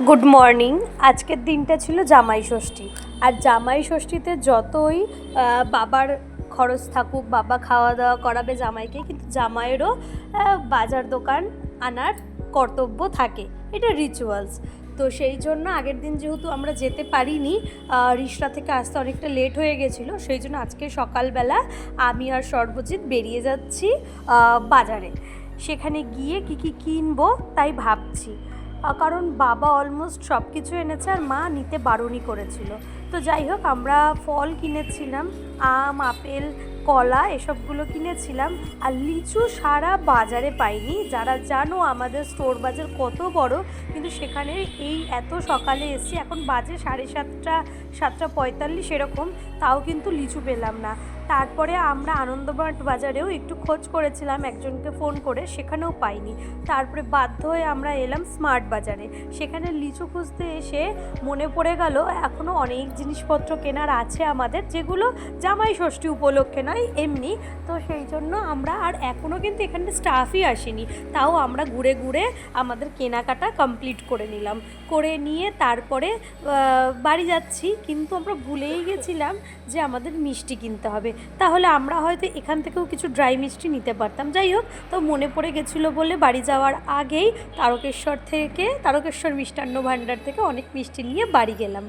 Good morning. আজকের দিনটা ছিল জামাই ষষ্ঠী। আর জামাই ষষ্ঠীতে যতই বাবার খরচ থাকুক, বাবা খাওয়া দাওয়া করাবে জামাইকে, কিন্তু জামাইয়েরও বাজার দোকান আনার কর্তব্য থাকে, এটা রিচুয়ালস। তো সেই জন্য আগের দিন যেহেতু আমরা যেতে পারিনি, রিষড়া থেকে আসতে অনেকটা লেট হয়ে গেছিলো, সেই জন্য আজকে সকালবেলা আমি আর সর্বজিৎ বেরিয়ে যাচ্ছি বাজারে। সেখানে গিয়ে কী কী কিনবো তাই ভাবছি, কারণ বাবা অলমোস্ট সব কিছু এনেছে আর মা নিতে বারণই করেছিল। তো যাই হোক, আমরা ফল কিনেছিলাম, আম, আপেল, কলা এসবগুলো কিনেছিলাম। আর লিচু সারা বাজারে পাইনি। যারা জানো আমাদের স্টোর বাজার কত বড়, কিন্তু সেখানে এই এত সকালে এসেছি, এখন বাজে 7:30, 7:45 এরকম, তাও কিন্তু লিচু পেলাম না। তারপরে আমরা আনন্দমার্ট বাজারেও একটু খোঁজ করেছিলাম একজনকে ফোন করে, সেখানেও পাইনি। তারপরে বাধ্য হয়ে আমরা এলাম স্মার্ট বাজারে। সেখানে লিচু খুঁজতে এসে মনে পড়ে গেল এখনও অনেক জিনিসপত্র কেনার আছে আমাদের, যেগুলো জামাই ষষ্ঠী উপলক্ষে নয়, এমনি। তো সেই জন্য আমরা, আর এখনও কিন্তু এখানে স্টাফই আসেনি, তাও আমরা ঘুরে ঘুরে আমাদের কেনাকাটা কমপ্লিট করে নিলাম। করে নিয়ে তারপরে বাড়ি যাচ্ছি, কিন্তু আমরা ভুলেই গেছিলাম যে আমাদের মিষ্টি কিনতে হবে। তাহলে আমরা হয়তো এখান থেকেও কিছু ড্রাই মিষ্টি নিতে পারতাম। যাই হোক, তো মনে পড়ে গেছিলো বলে বাড়ি যাওয়ার আগেই তারকেশ্বর মিষ্টান্ন ভাণ্ডার থেকে অনেক মিষ্টি নিয়ে বাড়ি গেলাম।